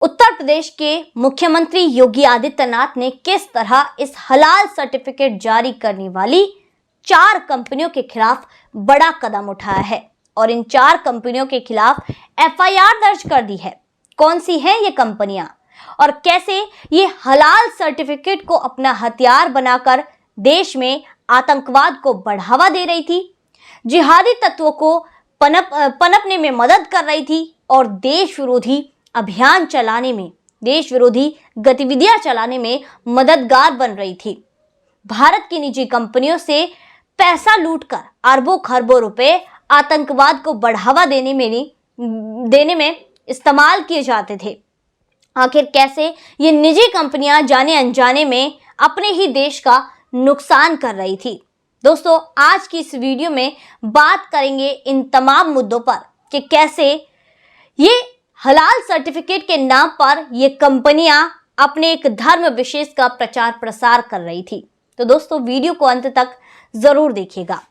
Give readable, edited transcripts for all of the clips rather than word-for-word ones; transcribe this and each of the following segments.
उत्तर प्रदेश के मुख्यमंत्री योगी आदित्यनाथ ने किस तरह इस हलाल सर्टिफिकेट जारी करने वाली 4 कंपनियों के खिलाफ बड़ा कदम उठाया है और इन 4 कंपनियों के खिलाफ एफआईआर दर्ज कर दी है। कौन सी हैं ये कंपनियां और कैसे ये हलाल सर्टिफिकेट को अपना हथियार बनाकर देश में आतंकवाद को बढ़ावा दे रही थी, जिहादी तत्वों को पनपने में मदद कर रही थी और देश विरोधी अभियान चलाने में, देश विरोधी गतिविधियां चलाने में मददगार बन रही थी। भारत की निजी कंपनियों से पैसा लूटकर अरबों खरबों रुपए आतंकवाद को बढ़ावा देने में इस्तेमाल किए जाते थे। आखिर कैसे ये निजी कंपनियां जाने अनजाने में अपने ही देश का नुकसान कर रही थी। दोस्तों, आज की इस वीडियो में बात करेंगे इन तमाम मुद्दों पर कि कैसे ये हलाल सर्टिफिकेट के नाम पर ये कंपनियां अपने एक धर्म विशेष का प्रचार प्रसार कर रही थी। तो दोस्तों, वीडियो को अंत तक जरूर देखिएगा।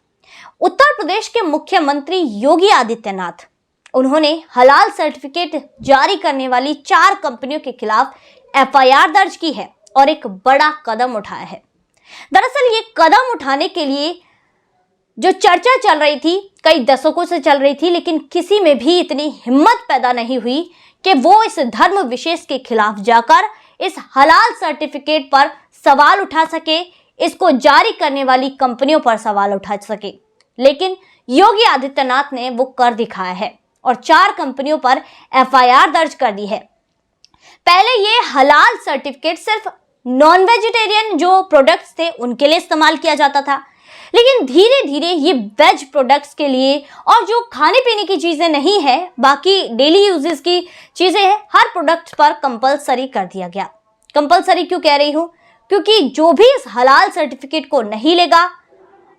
उत्तर प्रदेश के मुख्यमंत्री योगी आदित्यनाथ, उन्होंने हलाल सर्टिफिकेट जारी करने वाली 4 कंपनियों के खिलाफ एफआईआर दर्ज की है और एक बड़ा कदम उठाया है। दरअसल ये कदम उठाने के लिए जो चर्चा चल रही थी, कई दशकों से चल रही थी, लेकिन किसी में भी इतनी हिम्मत पैदा नहीं हुई कि वो इस धर्म विशेष के खिलाफ जाकर इस हलाल सर्टिफिकेट पर सवाल उठा सके, इसको जारी करने वाली कंपनियों पर सवाल उठा सके। लेकिन योगी आदित्यनाथ ने वो कर दिखाया है और 4 कंपनियों पर एफआईआर दर्ज कर दी है। पहले ये हलाल सर्टिफिकेट सिर्फ नॉन वेजिटेरियन जो प्रोडक्ट्स थे उनके लिए इस्तेमाल किया जाता था, लेकिन धीरे धीरे ये वेज प्रोडक्ट्स के लिए और जो खाने पीने की चीजें नहीं है, बाकी डेली यूजेस की चीजें हैं, हर प्रोडक्ट पर कंपलसरी कर दिया गया। कंपलसरी क्यों कह रही हूं? क्योंकि जो भी इस हलाल सर्टिफिकेट को नहीं लेगा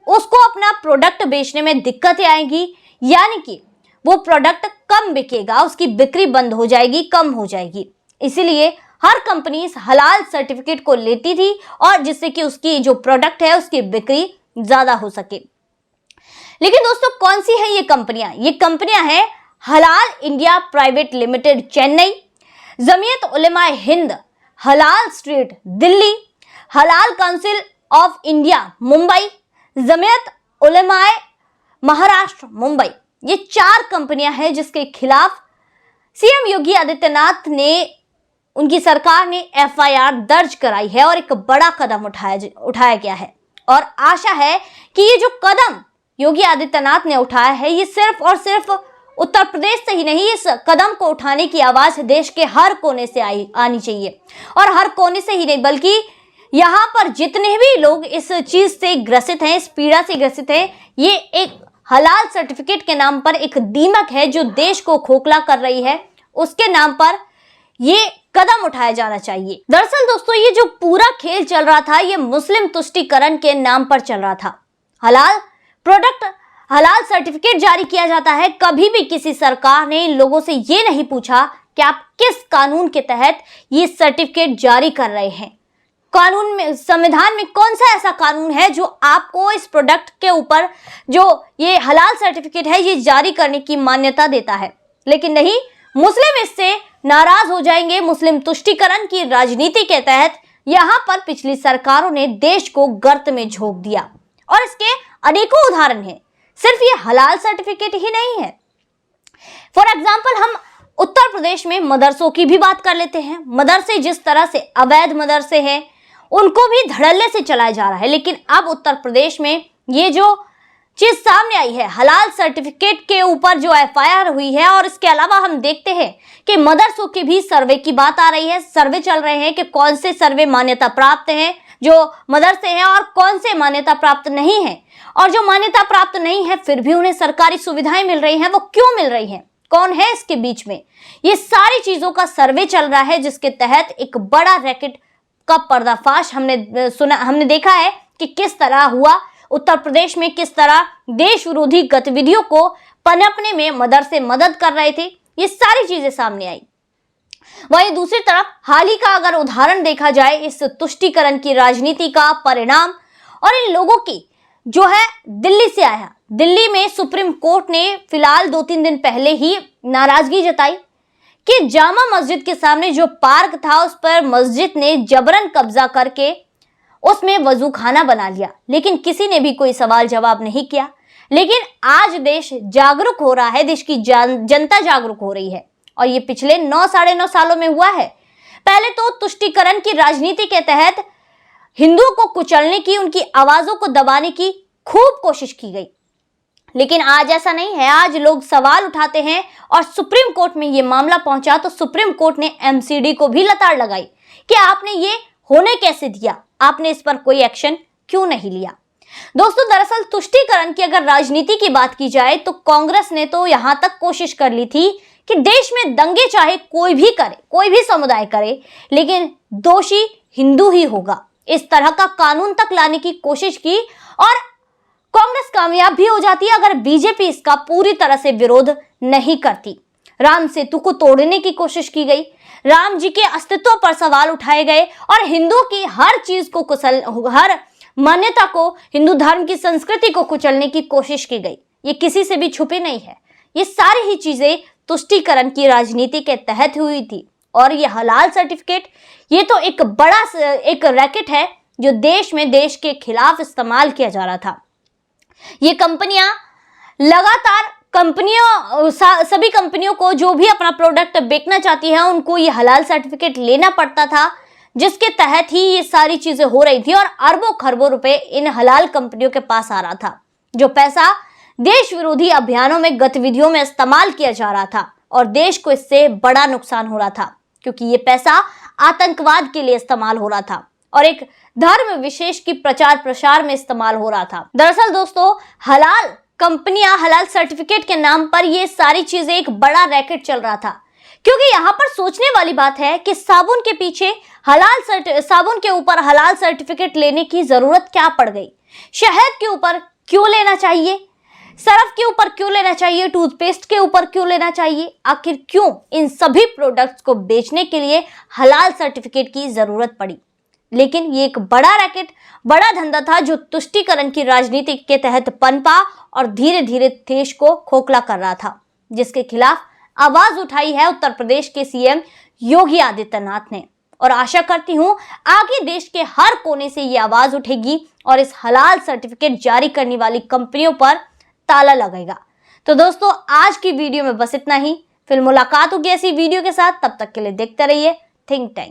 उसको अपना प्रोडक्ट बेचने में दिक्कतें आएंगी, यानी कि वो प्रोडक्ट कम बिकेगा, उसकी बिक्री बंद हो जाएगी, कम हो जाएगी। इसीलिए हर कंपनी इस हलाल सर्टिफिकेट को लेती थी और जिससे कि उसकी जो प्रोडक्ट है उसकी बिक्री ज्यादा हो सके। लेकिन दोस्तों, कौन सी है ये कंपनियां? ये कंपनियां हैं Halal India private limited Chennai, Jamiat Ulemae Hind Halal street Delhi, Halal council of India Mumbai, Jamiat Ulemae Maharashtra Mumbai. ये 4 कंपनियां हैं जिसके खिलाफ सीएम योगी आदित्यनाथ ने, उनकी सरकार ने एफआईआर दर्ज कराई है और एक बड़ा कदम उठाया गया है। और आशा है कि ये जो कदम योगी आदित्यनाथ ने उठाया है, ये सिर्फ और सिर्फ उत्तर प्रदेश से ही नहीं, इस कदम को उठाने की आवाज देश के हर कोने से आनी चाहिए। और हर कोने से ही नहीं, बल्कि यहाँ पर जितने भी लोग इस चीज से ग्रसित हैं, इस पीड़ा से ग्रसित हैं, ये एक हलाल सर्टिफिकेट के नाम पर एक दीमक है जो देश को खोखला कर रही है, उसके नाम पर ये कदम उठाया जाना चाहिए। दरअसल दोस्तों, ये जो पूरा खेल चल रहा था, ये मुस्लिम तुष्टीकरण के नाम पर चल रहा था। हलाल प्रोडक्ट, हलाल सर्टिफिकेट जारी किया जाता है। कभी भी किसी सरकार ने इन लोगों से ये नहीं पूछा कि आप किस कानून के तहत ये सर्टिफिकेट जारी कर रहे हैं। कानून में, संविधान में कौन सा ऐसा कानून है जो आपको इस प्रोडक्ट के ऊपर जो ये हलाल सर्टिफिकेट है ये जारी करने की मान्यता देता है? लेकिन नहीं, मुस्लिम इससे नाराज हो जाएंगे। मुस्लिम तुष्टीकरण की राजनीति के तहत यहां पर पिछली सरकारों ने देश को गर्त में झोंक दिया और इसके अनेकों उदाहरण हैं। सिर्फ ये हलाल सर्टिफिकेट ही नहीं है। फॉर एग्जाम्पल, हम उत्तर प्रदेश में मदरसों की भी बात कर लेते हैं। मदरसे जिस तरह से अवैध मदरसे हैं, उनको भी धड़ल्ले से चलाया जा रहा है। लेकिन अब उत्तर प्रदेश में ये जो चीज सामने आई है, हलाल सर्टिफिकेट के ऊपर जो एफआईआर हुई है, और इसके अलावा हम देखते हैं कि मदरसों की भी सर्वे की बात आ रही है। सर्वे चल रहे हैं कि कौन से सर्वे मान्यता प्राप्त हैं जो मदरसे हैं और कौन से मान्यता प्राप्त नहीं है। और जो मान्यता प्राप्त नहीं है फिर भी उन्हें सरकारी सुविधाएं मिल रही हैं, वो क्यों मिल रही हैं? कौन है इसके बीच में? ये सारी चीजों का सर्वे चल रहा है, जिसके तहत एक बड़ा रैकेट का पर्दाफाश हमने देखा है कि किस तरह हुआ। उत्तर प्रदेश में किस तरह देश विरोधी गतिविधियों को पनपने में मदरसे मदद कर रहे थे, ये सारी चीजें सामने आई। वहीं दूसरी तरफ हाल ही का अगर उदाहरण देखा जाए, इस तुष्टीकरण की राजनीति का परिणाम और इन लोगों की जो है दिल्ली से आया। दिल्ली में सुप्रीम कोर्ट ने फिलहाल 2-3 दिन पहले ही नाराजगी जताई कि जामा मस्जिद के सामने जो पार्क था उस पर मस्जिद ने जबरन कब्जा करके उसमें वजू खाना बना लिया, लेकिन किसी ने भी कोई सवाल जवाब नहीं किया। लेकिन आज देश जागरूक हो रहा है, देश की जनता जागरूक हो रही है और ये पिछले 9 साढ़े 9 सालों में हुआ है। पहले तो तुष्टीकरण की राजनीति के तहत हिंदुओं को कुचलने की, उनकी आवाजों को दबाने की खूब कोशिश की गई, लेकिन आज ऐसा नहीं है। आज लोग सवाल उठाते हैं और सुप्रीम कोर्ट में ये मामला पहुंचा तो सुप्रीम कोर्ट ने एमसीडी को भी लताड़ लगाई कि आपने ये होने कैसे दिया, आपने इस पर कोई एक्शन क्यों नहीं लिया। दोस्तों, दरअसल तुष्टीकरण की अगर राजनीति की बात की जाए तो कांग्रेस ने तो यहां तक कोशिश कर ली थी कि देश में दंगे चाहे कोई भी करे, कोई भी समुदाय करे, लेकिन दोषी हिंदू ही होगा, इस तरह का कानून तक लाने की कोशिश की और कांग्रेस कामयाब भी हो जाती है अगर बीजेपी इसका पूरी तरह से विरोध नहीं करती। राम सेतु को तोड़ने की कोशिश की गई, राम जी के अस्तित्व पर सवाल उठाए गए और हिंदुओं की हर चीज को हर मान्यता को, हिंदू धर्म की संस्कृति को कुचलने की कोशिश की गई। ये किसी से भी छुपी नहीं है। ये सारी ही चीजें तुष्टीकरण की राजनीति के तहत हुई थी और ये हलाल सर्टिफिकेट, ये तो एक बड़ा एक रैकेट है जो देश में देश के खिलाफ इस्तेमाल किया जा रहा था। ये कंपनियां लगातार सभी कंपनियों को जो भी अपना प्रोडक्ट बेचना चाहती हैं उनको ये हलाल सर्टिफिकेट लेना पड़ता था, जिसके तहत ही ये सारी चीजें हो रही थी और अरबों खरबों रुपए इन हलाल कंपनियों के पास आ रहा था, जो पैसा देश विरोधी अभियानों में, गतिविधियों में इस्तेमाल किया जा रहा था और देश को इससे बड़ा नुकसान हो रहा था क्योंकि ये पैसा आतंकवाद के लिए इस्तेमाल हो रहा था और एक धर्म विशेष की प्रचार प्रसार में इस्तेमाल हो रहा था। दरअसल दोस्तों, हलाल कंपनियां, हलाल सर्टिफिकेट के नाम पर ये सारी चीजें एक बड़ा रैकेट चल रहा था, क्योंकि यहाँ पर सोचने वाली बात है कि साबुन के पीछे साबुन के ऊपर हलाल सर्टिफिकेट लेने की जरूरत क्या पड़ गई? शहद के ऊपर क्यों लेना चाहिए? सर्फ के ऊपर क्यों लेना चाहिए? टूथपेस्ट के ऊपर क्यों लेना चाहिए? आखिर क्यों इन सभी प्रोडक्ट्स को बेचने के लिए हलाल सर्टिफिकेट की जरूरत पड़ी? लेकिन ये एक बड़ा रैकेट, बड़ा धंधा था जो तुष्टीकरण की राजनीति के तहत पनपा और धीरे धीरे देश को खोखला कर रहा था, जिसके खिलाफ आवाज उठाई है उत्तर प्रदेश के सीएम योगी आदित्यनाथ ने। और आशा करती हूं आगे देश के हर कोने से ये आवाज उठेगी और इस हलाल सर्टिफिकेट जारी करने वाली कंपनियों पर ताला लगेगा। तो दोस्तों, आज की वीडियो में बस इतना ही। फिर मुलाकात होगी ऐसी वीडियो के साथ, तब तक के लिए देखते रहिए थिंक टैंक।